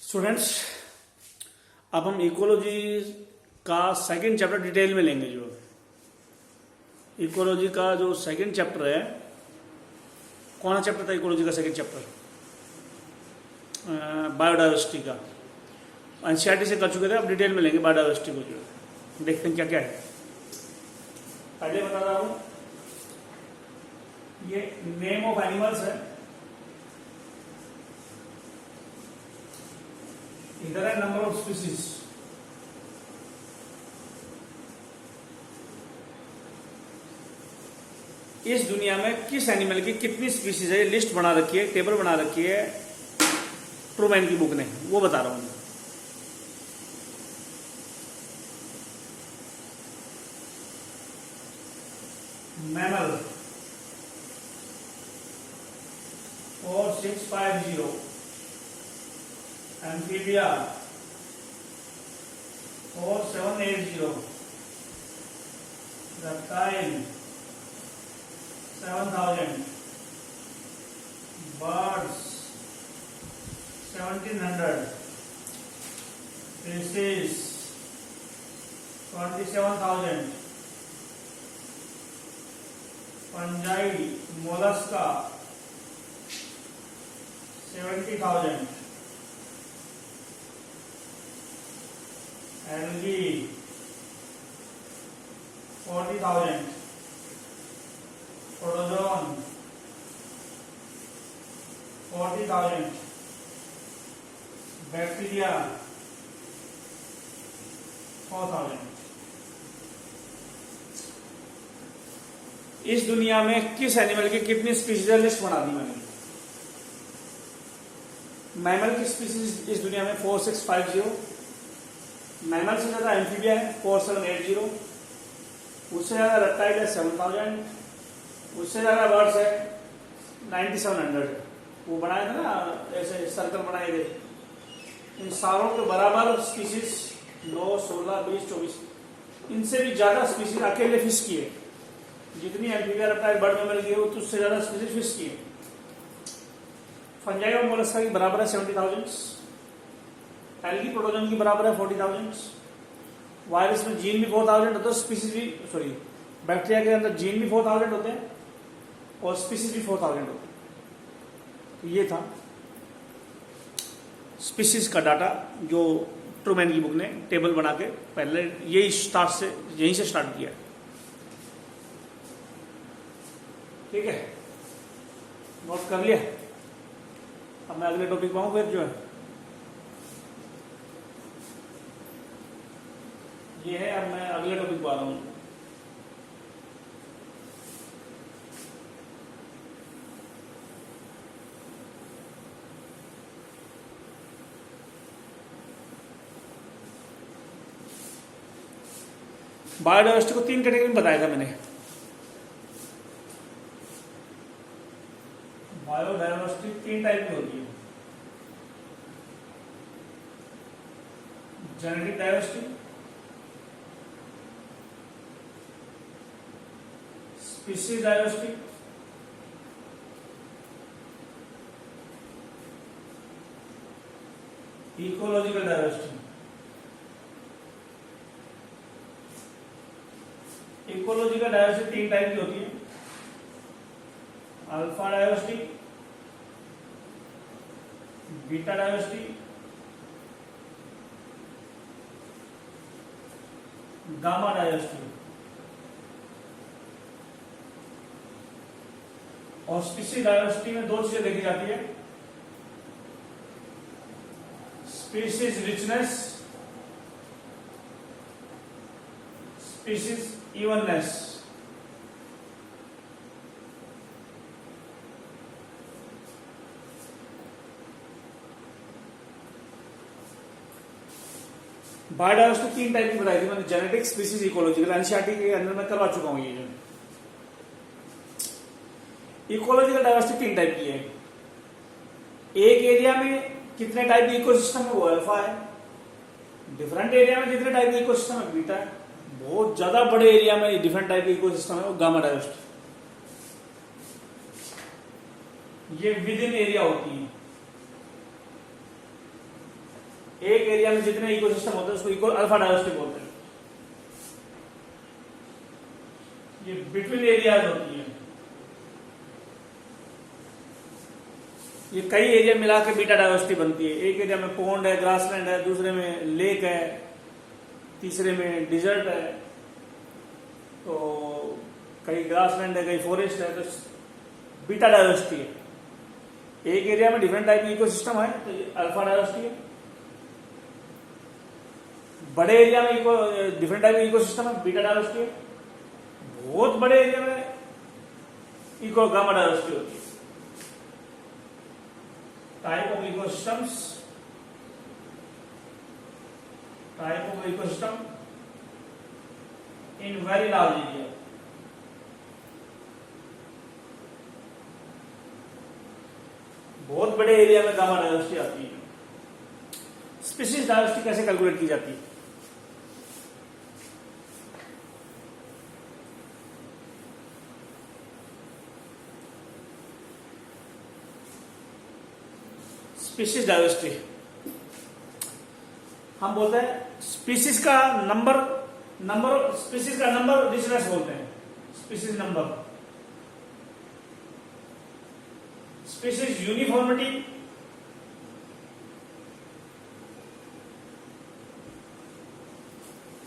Students, अब हम ecology का सेकंड चैप्टर डिटेल में लेंगे। जो इकोलॉजी का जो सेकंड चैप्टर है, कौन सा चैप्टर था इकोलॉजी का सेकंड चैप्टर? बायोडाइवर्सिटी का। एनसीईआरटी से कर चुके थे, अब डिटेल में लेंगे बायोडाइवर्सिटी को। जो देखते हैं क्या क्या है। पहले बता रहा हूं, ये नेम ऑफ एनिमल्स है, इधर है नंबर ऑफ स्पीसीज। इस दुनिया में किस एनिमल की कितनी स्पीसीज है, लिस्ट बना रखी है, टेबल बना रखी है ट्रूमैन की बुक ने, वो बता रहा हूं मैं। Mammal 4650, amphibia 4780, reptile 7000, birds 1700, fishes 27,000, fungi Mollusca 70,000, algae 40,000, protozoan 40,000, bacteria 4,000। इस दुनिया में किस एनिमल की कितनी स्पीसीज है, लिस्ट बना दी मैंने। मैमल की स्पीसीज इस दुनिया में 4650, मैमल से ज्यादा एम्फीबिया है 4780, उससे ज्यादा रेप्टाइल है 7000, उससे ज्यादा बर्ड्स है 9700। वो बनाए थे ना, ऐसे सर्कल बनाए थे, इन सारों के बराबर स्पीसीज 9, 16, 20, 24, इनसे भी ज्यादा स्पीसीज अकेले फिश की है। जितनी एम्फीबिया रेप्टाइल बर्ड मैमल की है, उससे ज्यादा स्पीसीज फिश की है। फंजाई और मोलस्का की बराबर है 70,000, एल्गी प्रोटोजन की बराबर है 40,000, वायरस में जीन भी 4,000 होते हैं, स्पीसीज भी, सॉरी बैक्टीरिया के अंदर जीन भी 4,000 होते हैं और स्पीसीज भी 4,000 होते हैं। तो ये था स्पीसीज का डाटा जो ट्रूमैन की बुक ने टेबल बना के पहले यही यहीं से स्टार्ट किया। ठीक है, नोट कर लिया। अब मैं अगले टॉपिक पर आऊं फिर। जो है ये है, अब मैं अगले टॉपिक पर आ रहा हूं। बायोडाइवर्सिटी को 3 कैटेगरी में बताया था मैंने। बायोडाइवर्सिटी 3 टाइप की होती है। Genetic diversity, species diversity, ecological diversity. Ecological diversity 3 type की होती है। Alpha diversity, beta diversity, gamma diversity. और स्पीशीज डाइवर्सिटी में 2 चीजें देखी जाती है, species richness, species evenness. Biodiversity 3 type की बताई थी मैंने, जेनेटिक, स्पीशीज, इकोलॉजिकल। एनसीईआरटी के अंदर मैं करवा चुका हूं। ये जो इकोलॉजिकल डाइवर्सिटी 3 टाइप की है। एक एरिया में कितने टाइप के इकोसिस्टम है, वो अल्फा है। डिफरेंट एरिया में जितने टाइप के इकोसिस्टम है, बीटा है। बहुत ज्यादा बड़े एरिया में डिफरेंट टाइप के इकोसिस्टम है, वो गामा डाइवर्सिटी। ये विद इन एरिया होती है। एक एरिया में जितने इकोसिस्टम होते हैं उसको इको अल्फा डायवर्सिटी बोलते हैं। ये बिटवीन एरियाज होती है, ये कई एरिया मिला के बीटा डायवर्सिटी बनती है। एक एरिया में पॉन्ड है, ग्रासलैंड है, दूसरे में लेक है, तीसरे में डिजर्ट है, तो कई ग्रासलैंड है, कई फॉरेस्ट है, तो बीटा डायवर्सिटी है। एक एरिया में डिफरेंट टाइप की इकोसिस्टम है तो ये अल्फा डायवर्सिटी है। बड़े एरिया में डिफरेंट टाइप की इकोसिस्टम है, बीटा डायवर्सिटी है। बहुत बड़े एरिया में इको गामा डायवर्सिटी होती है। Type of ecosystems, type of ecosystem in very large area. बहुत बड़े एरिया में गामा डायवर्सिटी आती है। स्पीशीज डायवर्सिटी कैसे कैलकुलेट की जाती है? स्पीशीज डायवर्सिटी हम बोलते हैं स्पीशीज का नंबर, स्पीशीज का नंबर रिचनेस बोलते हैं। Species number, species uniformity,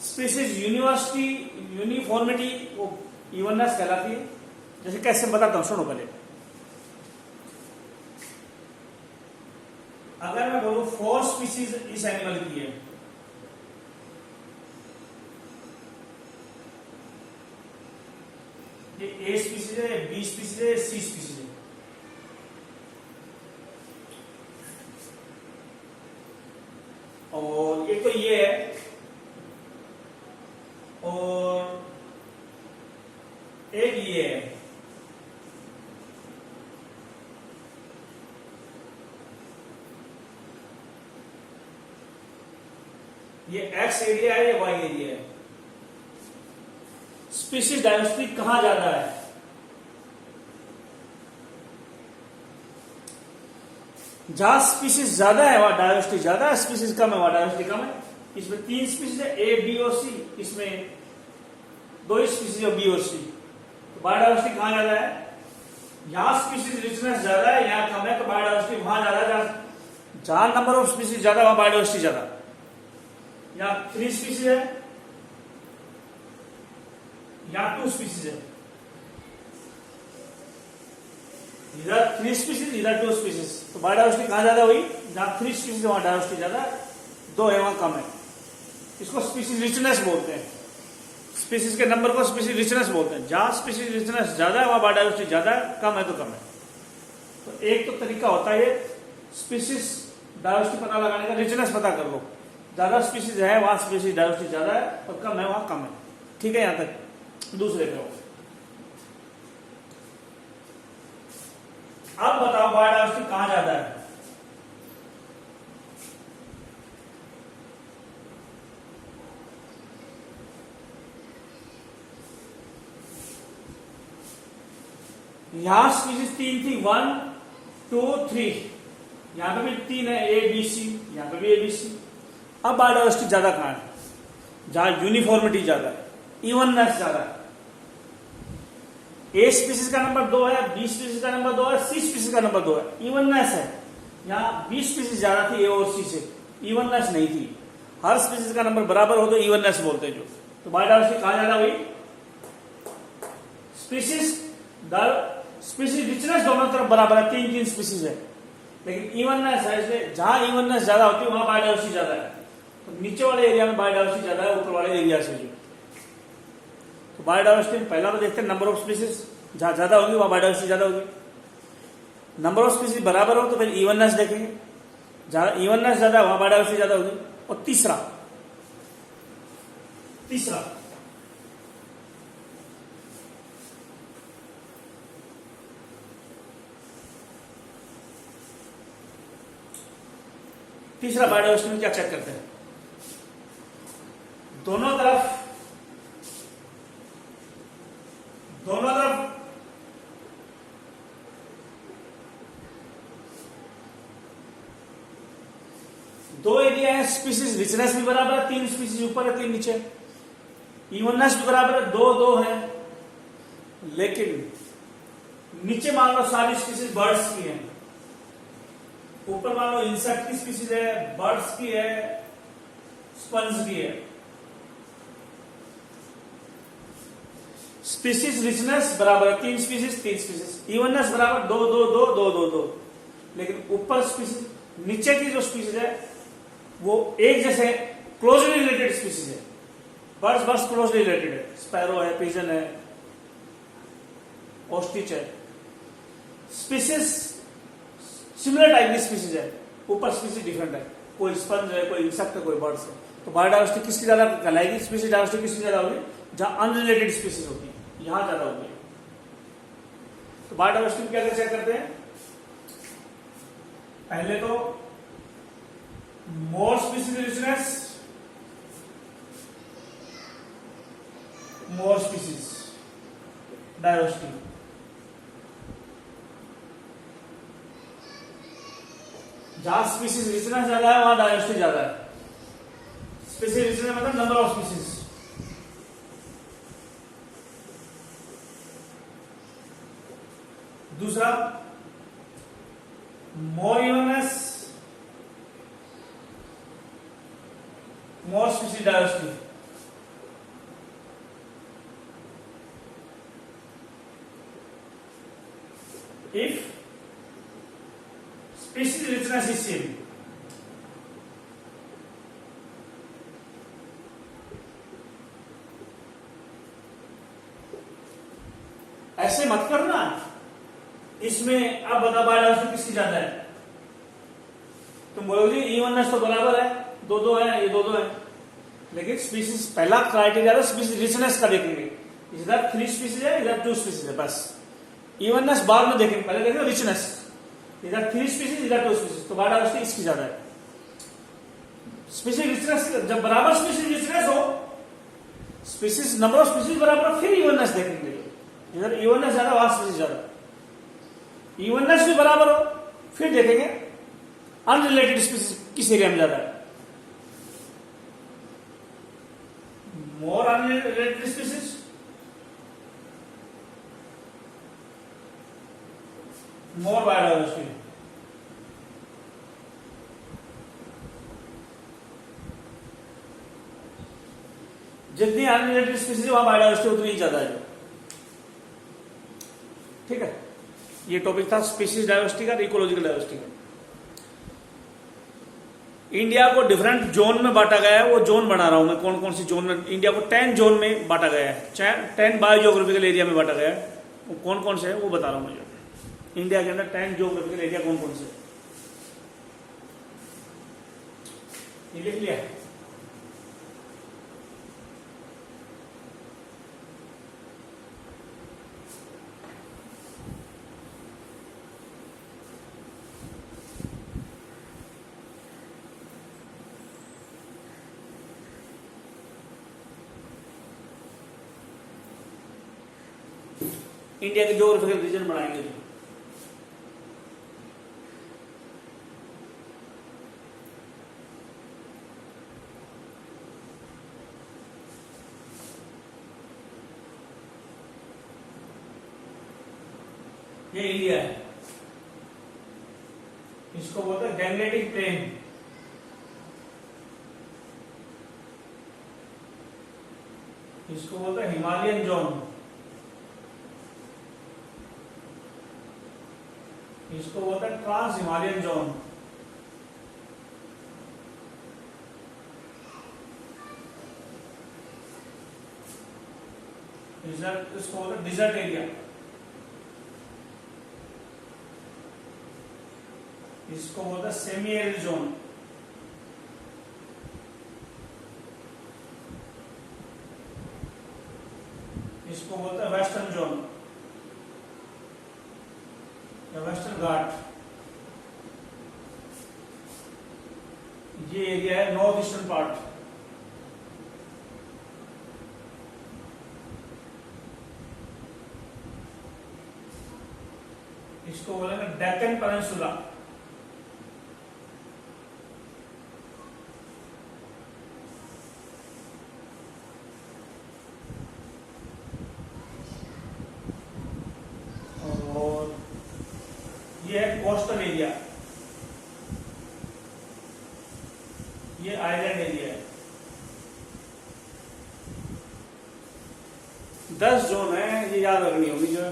species uniformity वो इवननेस कहलाती है। जैसे कैसे बताता हूं, सुनो पहले। अगर मैं बोलूं 4 स्पीशीज इस एनिमल की है, ये ए स्पीशीज है, बी स्पीशीज है, सी स्पीशीज है। और एक तो ये है, और एक ये है। ये एक्स एरिया है, ये वाई एरिया है। स्पीशीज डायवर्सिटी कहां ज्यादा है? जहां स्पीशीज ज्यादा है वहां डायवर्सिटी ज्यादा है, स्पीशीज कम है वहां डायवर्सिटी कम है। इसमें 3 स्पीशीज है, ए, बी और सी। इसमें 2 स्पीशीज है, बी और सी। तो बायोडायवर्सिटी कहां ज्यादा है? यहां स्पीशीज रिचनेस ज्यादा है, यहां कम है, तो बायोडायवर्सिटी वहां ज्यादा है। जहां नंबर ऑफ स्पीशीज ज्यादा वहां बायोडायवर्सिटी ज्यादा। यहां 3 स्पीशीज है, यहां 2 स्पीशीज है। इधर 3 स्पीशीज, इधर 2 स्पीशीज। तो बायोडायवर्सिटी कहां ज्यादा हुई? जहां 3 स्पीशीज वहां डायवर्सिटी ज्यादा, 2 है वहां कम है। इसको स्पीशीज रिचनेस बोलते हैं। स्पीशीज के नंबर को स्पीशीज रिचनेस बोलते हैं। जहां स्पीशीज रिचनेस ज्यादा है वहां बायोडायवर्सिटी ज्यादा है, कम है तो कम है। तो एक तो तरीका होता है स्पीशीज डायवर्सिटी पता लगाने का, रिचनेस पता कर लो। ज्यादा स्पीशीज है वहां स्पीशीज डायवर्सिटी ज्यादा है, और कम है वहां कम है। ठीक है, यहां तक दूसरे पे। अब बताओ बायोडायवर्सिटी कहां ज्यादा है? यहां स्पीशीज 3 थी, 1, 2, 3। यहां पे भी 3 है, ए, बी, सी। यहां पे भी ए, बी, सी। अब बायोडायवर्सिटी ज्यादा कहां है? जहां यूनिफॉर्मिटी ज्यादा है, इवननेस ज्यादा है। ए स्पीशीज का नंबर 2 है, बी स्पीशीज का नंबर 2 है, सी स्पीशीज का नंबर 2 है, इवननेस है। यहां बी स्पीशीज ज्यादा थी ए और सी से, इवननेस नहीं थी। हर स्पीशीज का नंबर बराबर हो तो इवननेस बोलते हैं जो। तो बायोडायवर्सिटी कहां ज्यादा हुई? स्पीशीज रिचनेस दोनों तरफ बराबर है, 3 स्पीशीज है, लेकिन इवननेस है, इसलिए जहां इवननेस ज्यादा होती है वहां बायोडायवर्सिटी ज्यादा है। तो नीचे वाले एरिया में बायोडायवर्सिटी ज्यादा है ऊपर वाले एरिया से। तो बायोडायवर्सिटी में पहला तो देखते हैं नंबर ऑफ स्पीशीज, जहां ज्यादा होगी वहां बायोडायवर्सिटी ज्यादा होगी। नंबर ऑफ स्पीशीज बराबर हो तो फिर इवननेस देखेंगे, जहां इवननेस ज्यादा है वहां बायोडायवर्सिटी ज्यादा होगी। और तीसरा बायोडायवर्सिटी में क्या चेक करते हैं? दोनों तरफ दो एरिया है, स्पीसीज रिचनेस भी बराबर है, 3 स्पीसीज ऊपर है 3 नीचे, इवननेस भी बराबर है, 2-2 है। लेकिन नीचे मान लो सारी स्पीसीज बर्ड्स की है, ऊपर मान लो इंसेक्ट की स्पीसीज है, बर्ड्स की है, स्पंज की है। स्पीसीज रिचनेस बराबर है 3 स्पीसीज 3 स्पीसीज, इवननेस बराबर 2-2-2-2-2-2। लेकिन ऊपर स्पीसीज, नीचे की जो स्पीसीज है वो एक जैसे क्लोजली रिलेटेड स्पीसीज है। बर्ड्स क्लोजली रिलेटेड है, स्पैरो है, पिजन है, ऑस्ट्रिच है। स्पीसीज सिमिलर टाइप की स्पीसीज है, ऊपर स्पीसीज डिफरेंट है, कोई स्पंज है, कोई इंसेक्ट है, कोई बर्ड्स है। तो बायोडाइवर्सिटी किसकी ज्यादा कहलाएगी? स्पीसीज डाइवर्सिटी किसकी ज्यादा होगी? जहां अनरिलेटेड स्पीसीज होती है, यहां ज्यादा होगी। तो बायोडाइवर्सिटी क्या चेक करते हैं? पहले तो more species richness, more species diversity. जहां स्पीसीज रिचनेस ज्यादा है वहां डाइवर्सिटी ज्यादा है। स्पीसीज रिचनेस मतलब नंबर ऑफ स्पीसीज। दूसरा more evenness, more species diversity. If species richness is same, ऐसे मत करना। इसमें अब बता बायोडाइवर्सिटी किसकी ज्यादा है? तुम बोलोगे इवननेस तो बराबर है, 2-2 है, ये 2-2 है। लेकिन स्पीसीज पहला क्राइटेरिया स्पीसीज रिचनेस का देखेंगे, इधर 3 स्पीसीज है, इधर 2 स्पीसीज है, बस। इवननेस बाद में देखेंगे, पहले देखेंगे रिचनेस। इधर 3 स्पीसीज, इधर 2 स्पीसीज, तो बायोडाइवर्सिटी इसकी ज्यादा है। स्पीसीज रिचनेस, जब बराबर स्पीसीज रिचनेस हो, स्पीसीज नंबर ऑफ स्पीसीज बराबर, फिर इवननेस देखेंगे। इधर इवननेस ज्यादा, वहां स्पीसीज ज्यादा। इवननेस भी बराबर हो, फिर देखेंगे अनरिलेटेड स्पीसीज किस एरिया में ज्यादा है। मोर अनरिलेटेड स्पीसीज, मोर बायोडाइवर्सिटी। जितनी अनरिलेटेड स्पीसीज वहां बायोडाइवर्सिटी उतनी ही ज्यादा है। ठीक है, ये टॉपिक था स्पीसीज डाइवर्सिटी का, इकोलॉजिकल डाइवर्सिटी का। इंडिया को डिफरेंट जोन में बांटा गया है, वो जोन बना रहा हूं मैं, कौन कौन सी जोन में। इंडिया को 10 जोन में बांटा गया है, 10 बायोजियोग्राफिकल एरिया में बांटा गया है। वो कौन कौन से है वो बता रहा हूं मुझे। इंडिया के अंदर 10 जियोग्राफिकल एरिया कौन कौन से? ये लिख लिया। इंडिया के जियोग्राफिकल रीजन बनाएंगे। ये इंडिया है, इसको बोलते हैं गैंगेटिक प्लेन। इसको बोलते हैं हिमालयन जोन। इसको बोलते हैं ट्रांस हिमालयन जोन। इसको बोलते हैं डिजर्ट एरिया। इसको बोलते हैं सेमी एरिड जोन। इसको बोलते हैं वेस्टर्न जोन या वेस्टर्न घाट। ये एरिया है नॉर्थ ईस्टर्न पार्ट। इसको बोलेंगे डेक्कन पेनिनसुला। कोस्टल एरिया, ये आइलैंड एरिया है। 10 जोन है, ये याद रखनी होगी। जो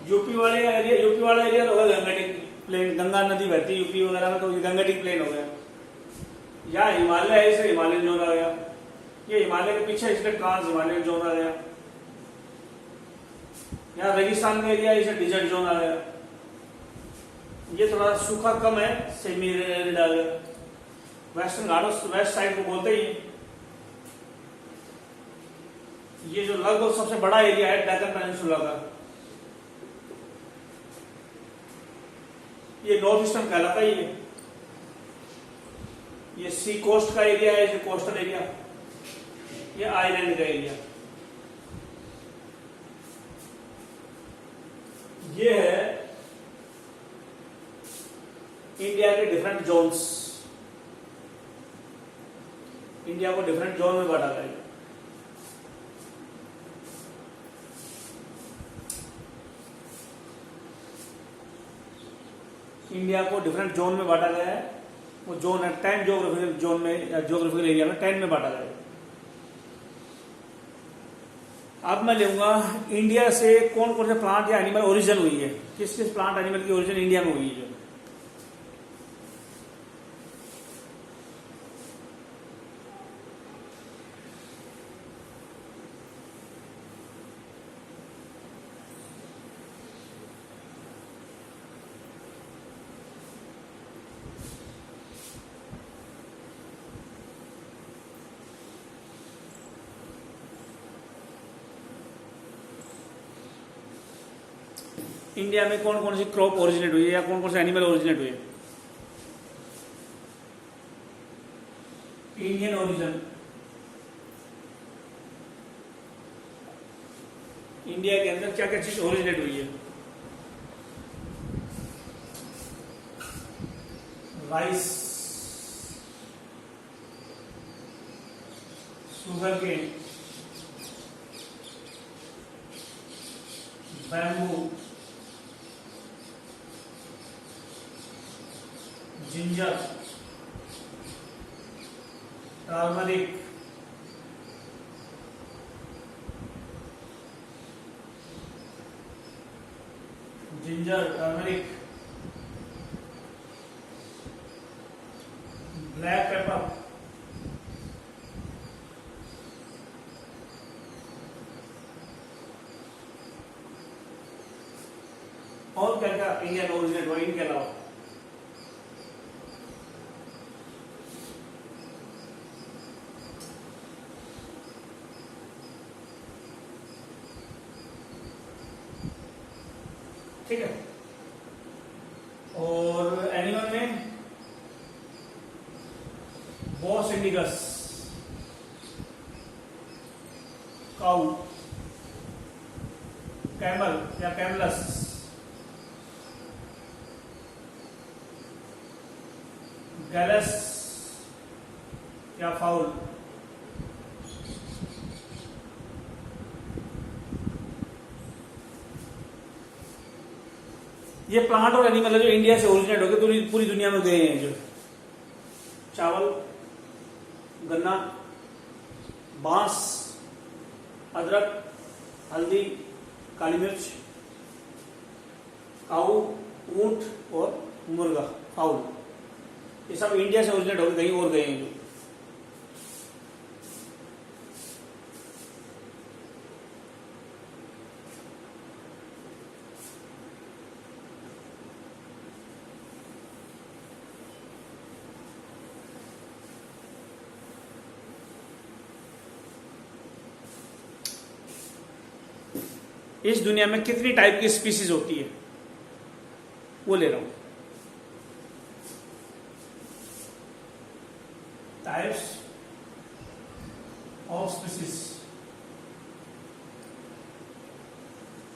यूपी वाला एरिया तो होगा गंगटिक प्लेन, गंगा नदी बहती है यूपी वगैरह में, तो ये गंगटिक प्लेन हो गया। यहाँ हिमालय है, इसलिए हिमालयन जोन आ गया। ये हिमालय के पीछे इसलिए ट्रांस हिमालयन जोन आ गया। यहाँ रेगिस्तान का एरिया, इसे डिजर्ट जोन आ गया। ये थोड़ा सूखा कम है, सेमी एरिड आ गया। वेस्टर्न घाटों वेस्ट साइड को बोलते ही। ये जो लगभग सबसे बड़ा एरिया है डेक्कन पेनिनसुला का, ये नॉर्थ ईस्टर्न कहलाता ही है। ये सी कोस्ट का एरिया है, ये कोस्टल एरिया। ये आइलैंड का एरिया। ये है इंडिया के डिफरेंट जोन्स। इंडिया को डिफरेंट जोन में बांटा गया है। इंडिया को डिफरेंट जोन में बांटा गया है। वो जोन है 10 ज्योग्राफिकल जोन में, ज्योग्राफिकल एरिया में 10 में बांटा गया है। अब मैं लूंगा इंडिया से कौन कौन से प्लांट या एनिमल ओरिजिन हुई है, किस किस प्लांट एनिमल की ओरिजिन इंडिया में हुई है। इंडिया में कौन कौन सी क्रॉप ओरिजिनेट हुई है या कौन कौन से एनिमल ओरिजिनेट हुए। इंडियन ओरिजिन, इंडिया के अंदर क्या क्या चीज ओरिजिनेट हुई है। Rice, sugarcane, bamboo, ginger, turmeric, black pepper, और क्या क्या इंडियन ओरिजिनेट हुआ इनके अलावा। ठीक है। और एनिमल में बॉस इंडिगस, काऊ, कैमल या कैमलस, गैलस या फाउल। ये प्लांट और एनिमल है जो इंडिया से ओरिजिनेट होकर पूरी दुनिया में गए हैं। जो चावल, गन्ना, बांस, अदरक, हल्दी, काली मिर्च, काऊ, ऊंट और मुर्गा, फाउल, ये सब इंडिया से ओरिजिनेट होकर कहीं और गए हैं। जो इस दुनिया में कितनी टाइप की स्पीसीज होती है वो ले रहा हूं। Types of species,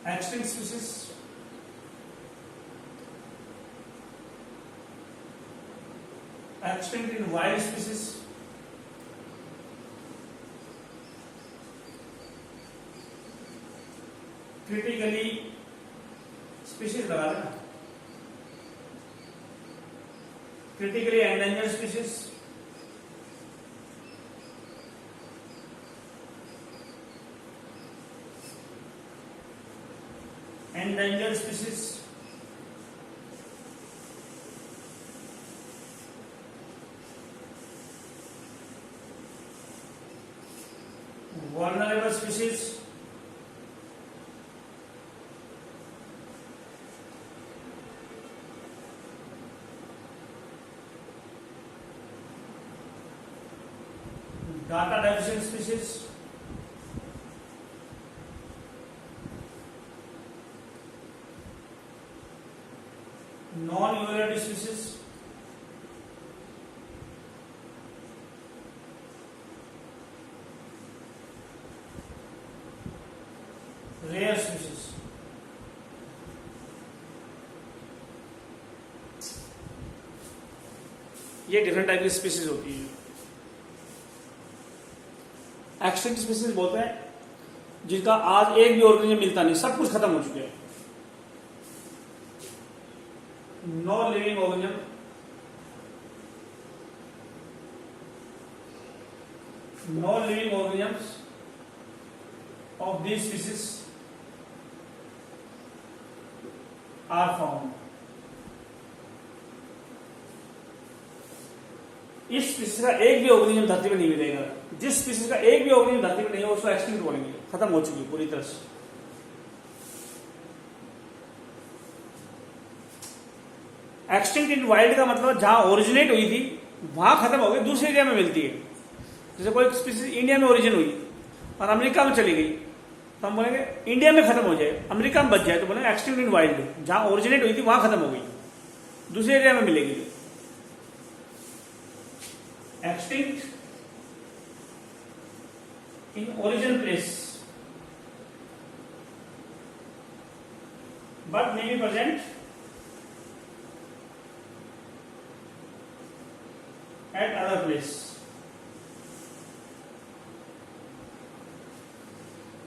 extinct species, extinct in wild species, critically species लगा देना, critically endangered species, endangered species, vulnerable species, data deficient species, non-evaluated species, rare species. ये डिफरेंट टाइप की स्पीसीज होती है। एक्सटिंक्ट स्पीसीज बोलते हैं जिनका आज एक भी ऑर्गेनिज्म मिलता नहीं, सब कुछ खत्म हो चुके हैं। No living organism, no living organisms of these species are found. इस स्पीसीज का एक भी ऑर्गेनिज्म धरती में नहीं मिलेगा। जिस स्पीसीज का एक भी ऑर्गेनिज्म धरती में नहीं है उसको एक्सटिंक्ट बोलेंगे, खत्म हो चुकी है पूरी तरह से। एक्सटिंक्ट इन वाइल्ड का मतलब जहां ओरिजिनेट हुई थी वहां खत्म हो गई, दूसरे एरिया में मिलती है। जैसे कोई स्पीसीज इंडिया में ओरिजिन हुई और अमेरिका में चली गई तो हम बोलेंगे इंडिया में खत्म हो जाए, अमेरिका में बच जाए तो बोलेंगे एक्सटिंक्ट इन वाइल्ड। जहां ओरिजिनेट हुई थी वहां खत्म हो गई, दूसरे एरिया में मिलेगी। Extinct in origin place but may be present at other place।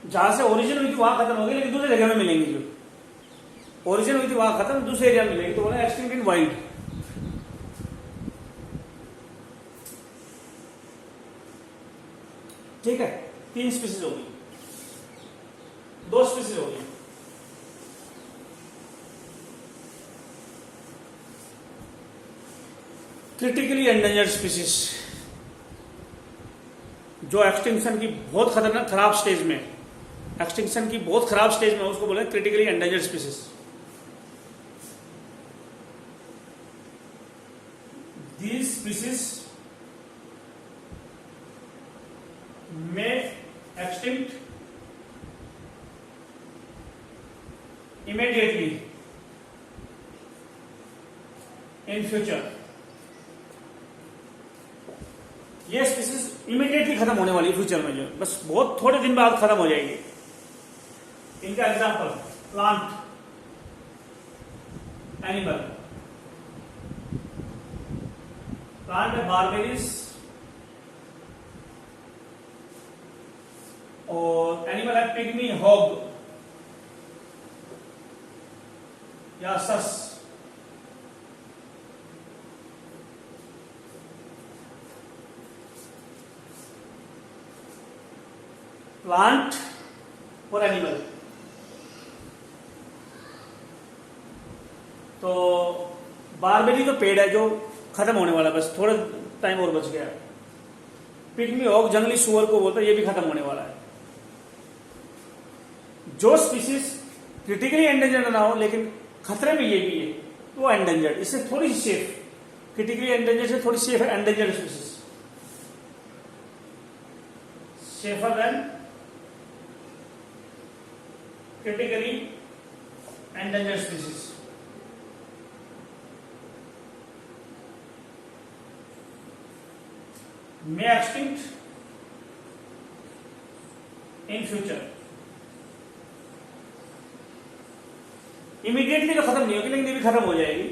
जहां से ओरिजिन हुई थी वहां खत्म हो गई, लेकिन दूसरी जगह में मिलेंगी। जो ओरिजिन हुई थी वहां खत्म, दूसरे एरिया में मिलेगी तो बोला एक्सटिंक्ट इन वाइल्ड। ठीक है, 3 स्पीसीज हो गई, 2 स्पीसीज हो गई। क्रिटिकली एंडेंजर्ड स्पीसीज जो एक्सटिंक्शन की बहुत खतरनाक खराब स्टेज में, एक्सटिंक्शन की बहुत खराब स्टेज में, उसको बोले critically endangered species. These species में एक्सटिंक्ट इमीडिएटली इन फ्यूचर। ये स्पीसीज इमीडिएटली खत्म होने वाली फ्यूचर में, जो बस बहुत थोड़े दिन बाद खत्म हो जाएगी। इनका एग्जांपल प्लांट, एनिमल। प्लांट है बारबेरीज और एनिमल है पिग्मी हॉग या सस। प्लांट और एनिमल। तो बारबेरी तो पेड़ है जो खत्म होने वाला, बस थोड़ा टाइम और बच गया। पिग्मी हॉग जंगली सुअर को बोलता है, ये भी खत्म होने वाला है। जो स्पीसीज क्रिटिकली एंडेंजर्ड ना हो लेकिन खतरे में ये भी है वो एंडेंजर्ड, इससे थोड़ी सी सेफ। क्रिटिकली एंडेंजर्ड से थोड़ी सेफ है endangered species, safer than critically endangered species। may extinct in future। Immediately तो खत्म नहीं होगी लेकिन ये भी खत्म हो जाएगी।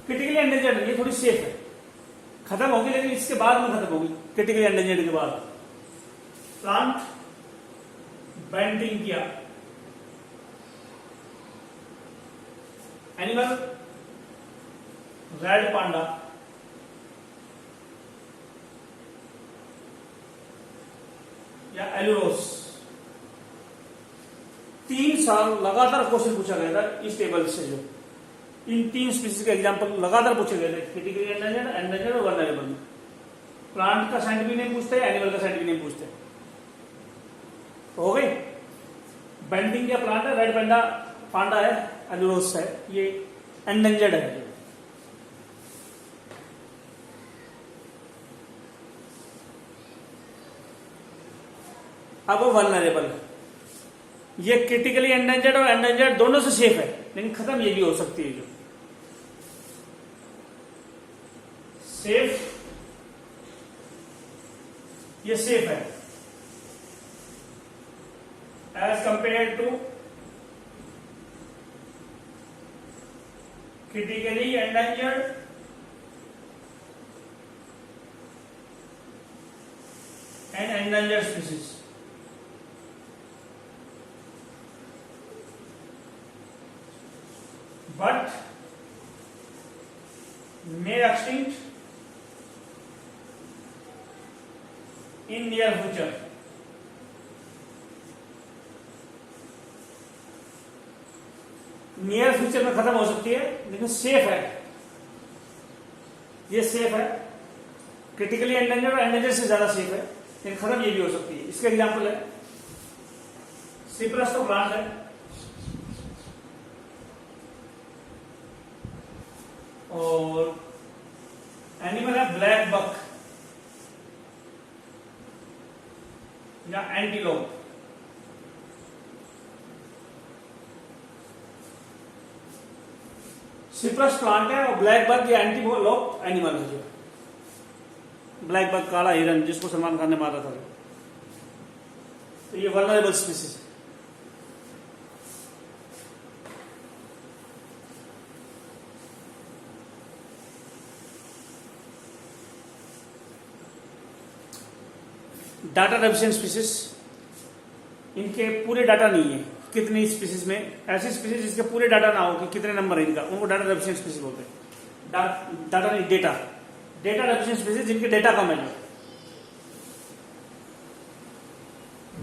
क्रिटिकली एंडेंजर्ड नहीं है, थोड़ी सेफ है, खत्म होगी लेकिन इसके बाद में खत्म होगी, क्रिटिकली एंडेंजर्ड के बाद। प्लांट बैंटिंग किया एनिमल रेड पांडा, या एलुरोस। 3 साल लगातार क्वेश्चन पूछा गया था इस टेबल से, जो इन 3 स्पीसीज के एग्जाम्पल लगातार पूछे गए थे, क्रिटिकली एंडेंजर्ड, एंडेंजर्ड और वल्नरेबल। प्लांट का साइंटिफिक नेम पूछते हैं, एनिमल का साइंटिफिक नेम पूछते हैं। तो हो गई। बेंडिंग क्या प्लांट है, रेड पेंडा पांडा है, एलुरोस है, ये एंडेंजर्ड है। अब वल्नरेबल, ये क्रिटिकली एंडेंजर्ड और एंडेंजर्ड दोनों से सेफ है, लेकिन खत्म ये भी हो सकती है। जो सेफ, ये सेफ है as compare to critically endangered and endangered species. but may extinct in near future। Near future में खत्म हो सकती है, लेकिन सेफ है, ये सेफ है। क्रिटिकली एंडेंजर्ड और एंडेंजर्ड से ज्यादा सेफ है, लेकिन खत्म ये भी हो सकती है। इसका एग्जांपल है सिप्रस, तो प्लांट है, और एनिमल है ब्लैक बक या एंटीलोप। सिप्रस प्लांट है और ब्लैक बक या एंटीलोप एनिमल है। जो ब्लैक बक, काला हिरन, जिसको सलमान खान ने मारा था, तो ये वल्नरेबल स्पीसीज है। डाटा डेफिशिएंट स्पीसीज, इनके पूरे डाटा नहीं है। कितनी स्पीसीज में, ऐसी स्पीसीज जिसके पूरे डाटा ना हो कि कितने नंबर है इनका, उनको डाटा डेफिशिएंट स्पीसीज बोलते हैं। डाटा नहीं, डेटा। डेटा डेफिशिएंट स्पीसीज जिनके डेटा कम है, जो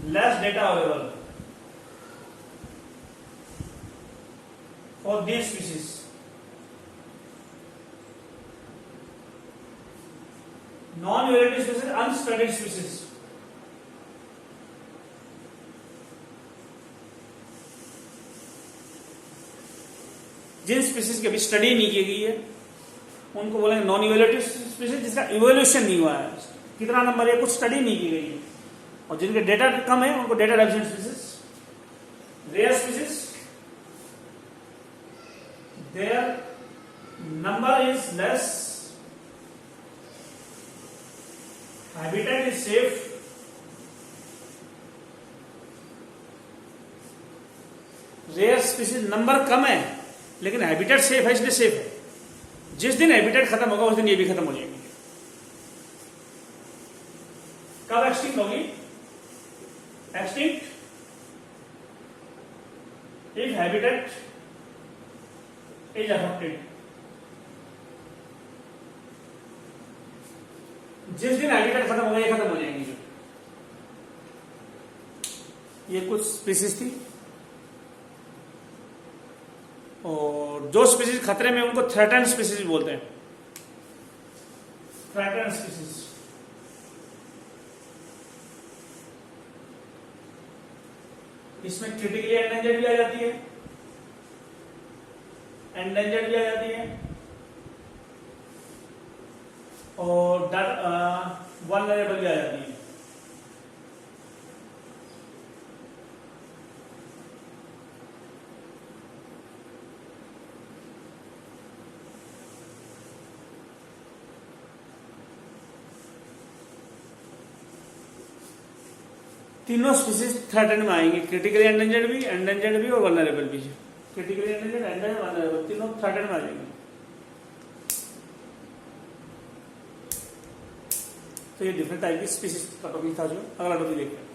less data available for this species. Non यूरेटिव स्पीसीज, अनस्टडीड स्पीसीज। जिन स्पीसीज की अभी स्टडी नहीं की गई है उनको बोलेंगे नॉन इवोल्यूटिव स्पीसीज, जिसका इवोल्यूशन नहीं हुआ है, कितना नंबर है, कुछ स्टडी नहीं की गई है। और जिनके डेटा कम है उनको data deficient species. Rare species, there number is less, habitat is safe, rare species number कम है लेकिन हैबिटेट सेफ है, इसलिए सेफ है। जिस दिन हैबिटेट खत्म होगा उस दिन ये भी खत्म हो जाएंगे। कब एक्सटिंक्ट होगी? Extinct if habitat is affected. जिस दिन हैबिटेट खत्म होगा ये खत्म हो जाएंगे। ये कुछ स्पीसीज थी, और जो स्पीसीज खतरे में उनको थ्रेटन स्पीसीज बोलते हैं। थ्रेटन स्पीसीज, इसमें क्रिटिकली एंडेंजर्ड भी आ जाती है, एंडेंजर्ड भी आ जाती है, और वल्नरेबल भी आ जाती है। तीनों स्पीसीज थ्रेटन में आएंगे, क्रिटिकली एंडेंजर्ड भी और वल्नरेबल भी। क्रिटिकली एंडेंजर्ड, एंडेंजर्ड, वल्नरेबल तीनों थ्रेटन में आ जाएंगे। तो ये डिफरेंट टाइप की स्पीसीज का टॉपिक था। जो अगला टॉपिक देखते हैं।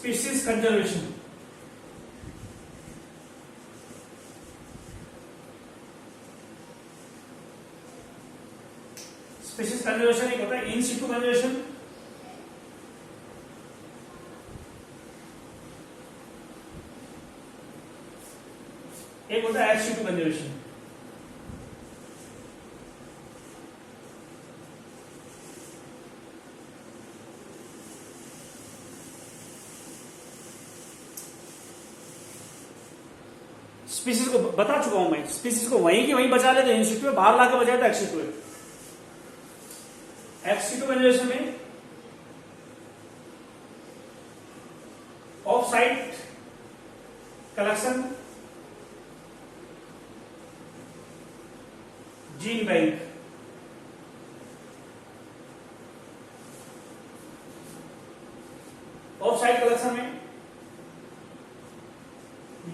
Species conservation. स्पीसीज कंजर्वेशन एक होता है इन सिटू कंजर्वेशन, एक होता है एक्स सिटू कंजर्वेशन। स्पीसीज को बता चुका हूं मैं, स्पीसीज को वहीं की वहीं बचा लेते इन सिटू, बाहर लाके बचाए तो एक्स सिटू है। एक्स सिटू कंजर्वेशन में off site collection, gene bank, off site collection में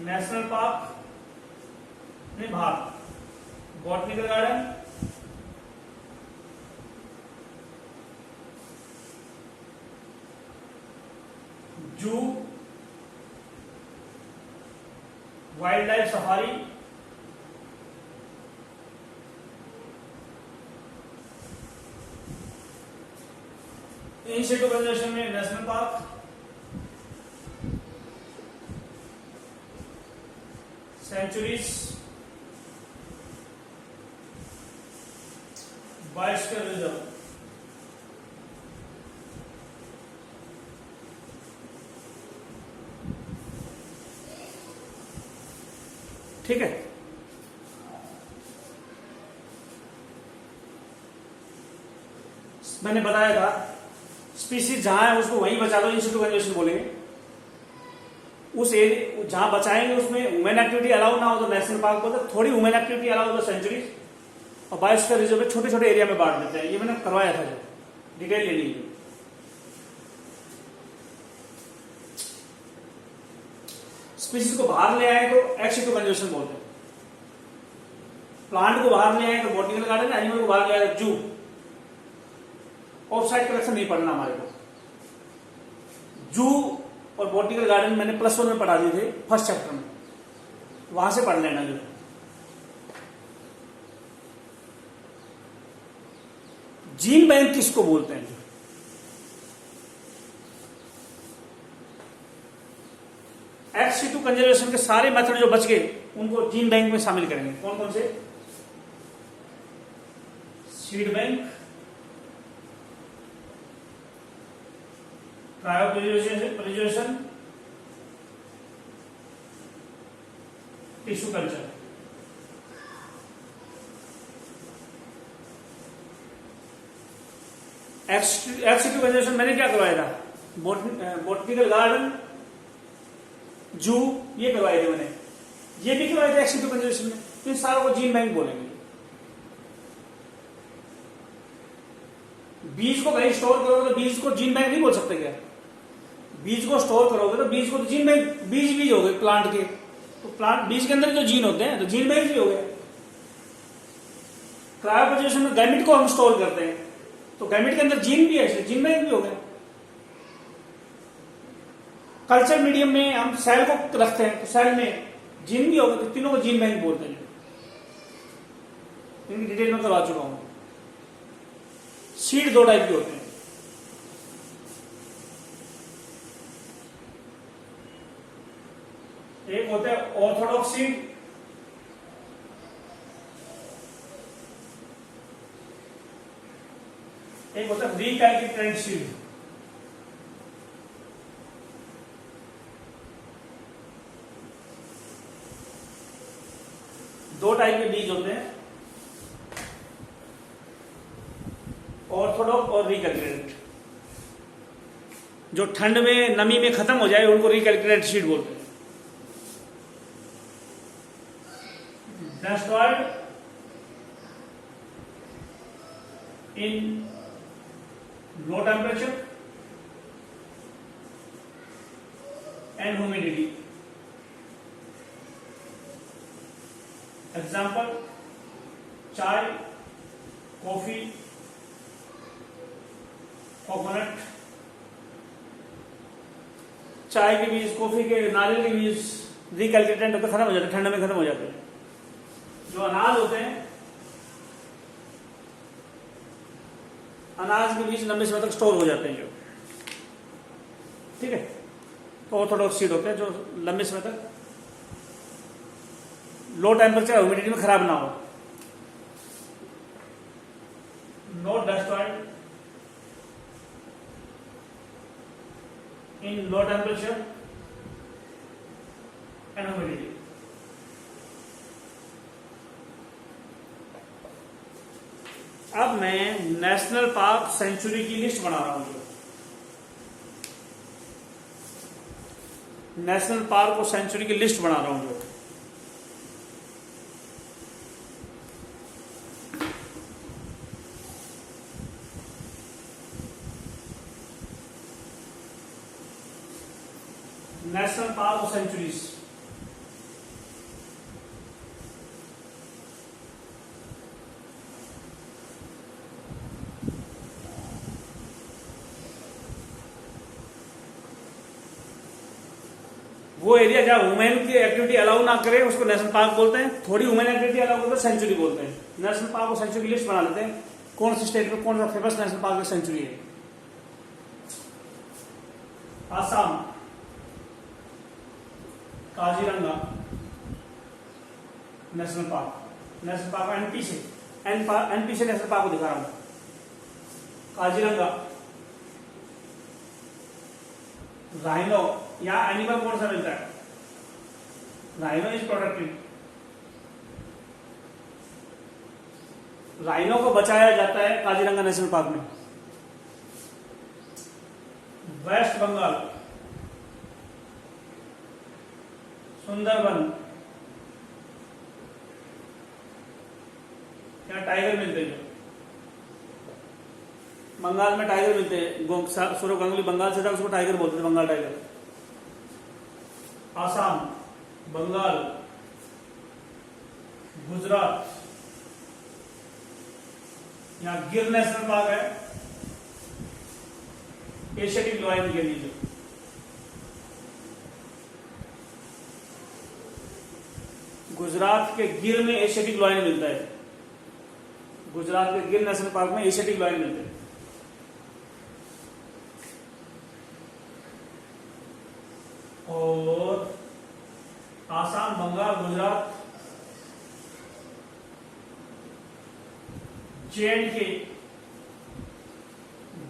नेशनल पार्क में भाग, botanical garden, zoo, wildlife safari, in situ conservation में national park, sanctuaries, biosphere reserve. ठीक है, मैंने बताया था स्पीसीज जहां है उसको वहीं बचा दो, इन सिटू कंजर्वेशन बोलेंगे। उस एरिया जहां बचाएंगे उसमें ह्यूमन एक्टिविटी अलाउ ना हो तो नेशनल पार्क बोलते हैं, थोड़ी ह्यूमन एक्टिविटी अलाउ हो तो सेंचुरीज, और बायोस्फीयर रिजर्व में छोटे छोटे एरिया में बांट देते हैं। ये मैंने करवाया था, जो डिटेल लेनी है। स्पीसीज को बाहर ले आए तो एक्स सिटू कंजर्वेशन बोलते हैं, प्लांट को बाहर ले आए तो बॉटनिकल गार्डन, एनिमल को बाहर ले आए तो जू। ऑफ साइड कलेक्शन नहीं पढ़ना हमारे को। जू और बॉटनिकल गार्डन मैंने +1 में पढ़ा दिए थे फर्स्ट चैप्टर में, वहां से पढ़ लेना। जो जीन बैंक किसको बोलते हैं? एक्स सिटू कंजर्वेशन के सारे मेथड जो बच गए उनको जीन बैंक में शामिल करेंगे। कौन कौन से? Seed bank, cryopreservation, tissue culture. X situ conservation मैंने क्या करवाया था? बॉटनिकल गार्डन, जू, ये करवाए थे मैंने। ये भी करवाए थे एक्स सिटू कंजर्वेशन में। तो इन सारों को जीन बैंक बोलेंगे। बीज को कहीं स्टोर करोगे तो बीज को जीन बैंक नहीं बोल सकते क्या? बीज को स्टोर करोगे तो बीज को तो जीन बैंक, बीज हो गए प्लांट के, तो प्लांट बीज के अंदर जो जीन होते हैं तो जीन बैंक भी हो गए। क्रायोप्रिजर्वेशन में गैमेट को हम स्टोर करते हैं तो गैमेट के अंदर जीन भी है, इसलिए जीन बैंक भी हो गया। कल्चर मीडियम में हम सेल को रखते हैं तो सेल में जीन भी हो गए, तो तीनों को जीन बैंक बोलते हैं। इनकी डिटेल में करवा चुका हूं। सीड 2 टाइप के होते हैं। एक होता है ऑर्थोडॉक्स सीड, एक होता है रिकैलिब्रेटेड सीड। दो टाइप के बीज होते हैं, ऑर्थोडॉक्स और रिकैलिब्रेटेड। जो ठंड में नमी में खत्म हो जाए उनको रिकैलिब्रेटेड सीड बोलते हैं। destroyed in low temperature and humidity. Example: चाय, कॉफी, कोकोनट। चाय के बीज, कॉफी के, नारियल के बीज रिकैल्कुलेटेंट होकर खत्म हो जाते हैं, ठंड में खत्म हो जाते हैं। जो अनाज होते हैं, अनाज के बीज लंबे समय तक स्टोर हो जाते हैं, जो ठीक है, तो ऑर्थोडॉक्स सीड होते हैं जो लंबे समय तक लो टेम्परेचर ह्यूमिडिटी में खराब ना हो। Not destroyed in low temperature and humidity. अब मैं नेशनल पार्क सेंचुरी की लिस्ट बना रहा हूं। नेशनल पार्क और सेंचुरी की लिस्ट बना रहा हूं। नेशनल पार्क और सेंचुरीज, वो एरिया जहां वुमेन की एक्टिविटी अलाउ ना करे उसको नेशनल पार्क बोलते हैं, थोड़ी वुमेन एक्टिविटी अलाउ करते हैं सेंचुरी बोलते हैं। नेशनल पार्क और सेंचुरी की लिस्ट बना लेते हैं, कौन सी स्टेट में कौन सा फेमस नेशनल पार्क और सेंचुरी है। Assam, Kaziranga national park, national park NP से, एनपी से नेशनल पार्क को दिखा रहा हूं। काजीरंगा, राइनो, यहां एनिमल कौन सा मिलता है, राइनो इज प्रोटेक्टेड, राइनो को बचाया जाता है काजीरंगा नेशनल पार्क में। वेस्ट बंगाल, सुंदरबन, यहाँ टाइगर मिलते हैं, बंगाल में टाइगर मिलते हैं, सौरव गांगुली बंगाल से था, उसको टाइगर बोलते थे, बंगाल टाइगर। आसाम, बंगाल, गुजरात, यहाँ गिर नेशनल पार्क है, एशियाटिक लायन के लिए। गुजरात के गिर में एशियाटिक लायन मिलता है, गुजरात के गिर नेशनल पार्क में एशियाटिक लायन मिलते हैं। और Assam, Bengal, Gujarat, J and K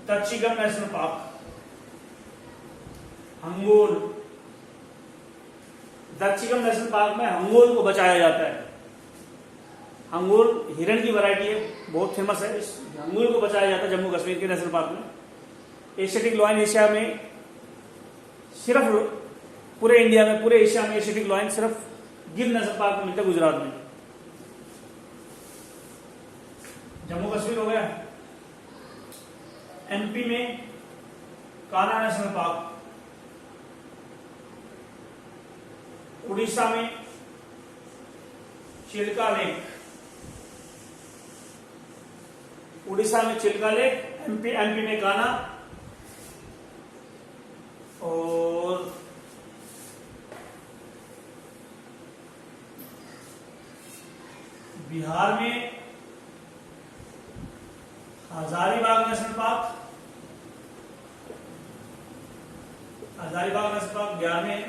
Dachigam national park, Hangul, Dachigam national park में हंगोल को बचाया जाता है। हंगोल हिरण की वैरायटी है, बहुत फेमस है, इस हंगोल को बचाया जाता है जम्मू कश्मीर के नेशनल पार्क में। एशियाटिक लायन एशिया में सिर्फ, पूरे इंडिया में, पूरे एशिया में एशियाटिक लायन सिर्फ गिर नेशनल पार्क में मिलता है, गुजरात में। जम्मू कश्मीर हो गया, एमपी में कान्हा नेशनल पार्क, उड़ीसा में चिल्का लेक, उड़ीसा में चिल्का लेक, एमपी में कान्हा, और बिहार में Hazaribagh national park, Hazaribagh national park Bihar में।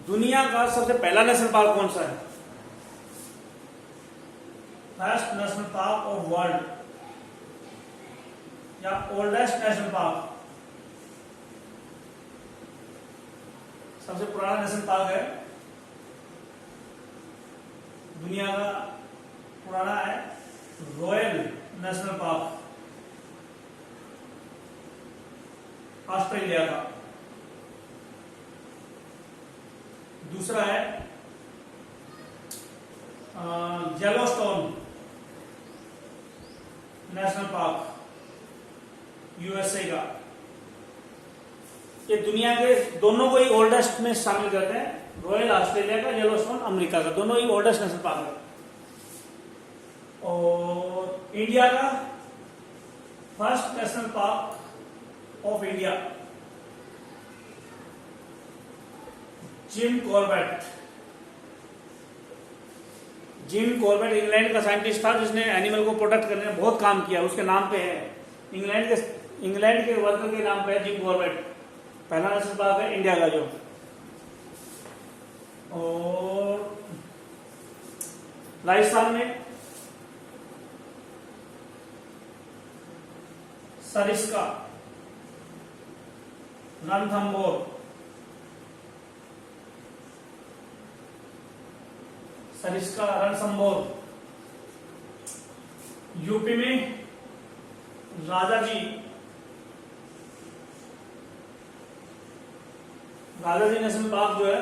दुनिया का सबसे पहला नेशनल पार्क कौन सा है, first national park of world या ओल्डेस्ट नेशनल पार्क, सबसे पुराना नेशनल पार्क है दुनिया का, पुराना है रॉयल नेशनल पार्क, ऑस्ट्रेलिया का। दूसरा है येलोस्टोन नेशनल पार्क, यूएसए का। ये दुनिया के दोनों को ही ओल्डेस्ट में शामिल करते हैं, रॉयल ऑस्ट्रेलिया का, येलोस्टोन अमेरिका का, दोनों ही ओल्डेस्ट नेशनल पार्क है। और इंडिया का first national park of India Jim Corbett. Jim Corbett England का साइंटिस्ट था जिसने एनिमल को प्रोटेक्ट करने में बहुत काम किया, उसके नाम पे है, इंग्लैंड के वर्कर के नाम पे है जिम कॉर्बेट। पहला नेशनल पार्क है इंडिया का जो। और राजस्थान में सरिस्का, रणथंभौर, सरिस्का रणथंभौर। यूपी में राजाजी नेशनल पार्क जो है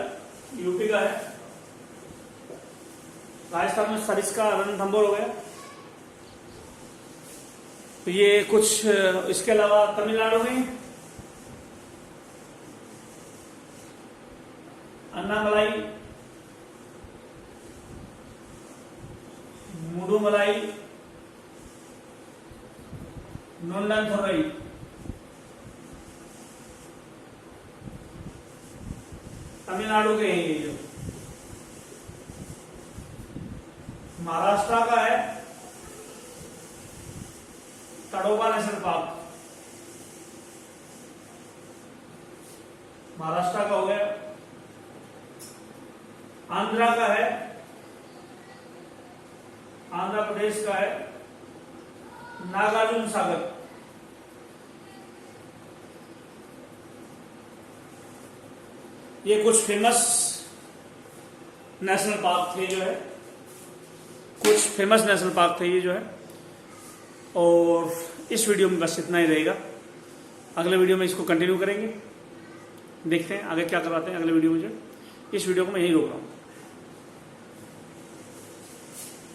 यूपी का है। राजस्थान में सरिस्का रणथंभौर हो गया। तो ये कुछ, इसके अलावा तमिलनाडु में अन्नामलाई, मुडुमलाई, नोंडनथुरई। तमिलनाडु के हैं ये जो। महाराष्ट्र का है तड़ोबा नेशनल पार्क, महाराष्ट्र का हो गया। आंध्रा का है, आंध्र प्रदेश का है नागार्जुन सागर। ये कुछ फेमस नेशनल पार्क थे जो है, कुछ फेमस नेशनल पार्क थे ये जो है। और इस वीडियो में बस इतना ही रहेगा। अगले वीडियो में इसको कंटिन्यू करेंगे, देखते हैं आगे क्या करवाते हैं अगले वीडियो में। जो इस वीडियो को मैं यहीं रोक रहा हूँ।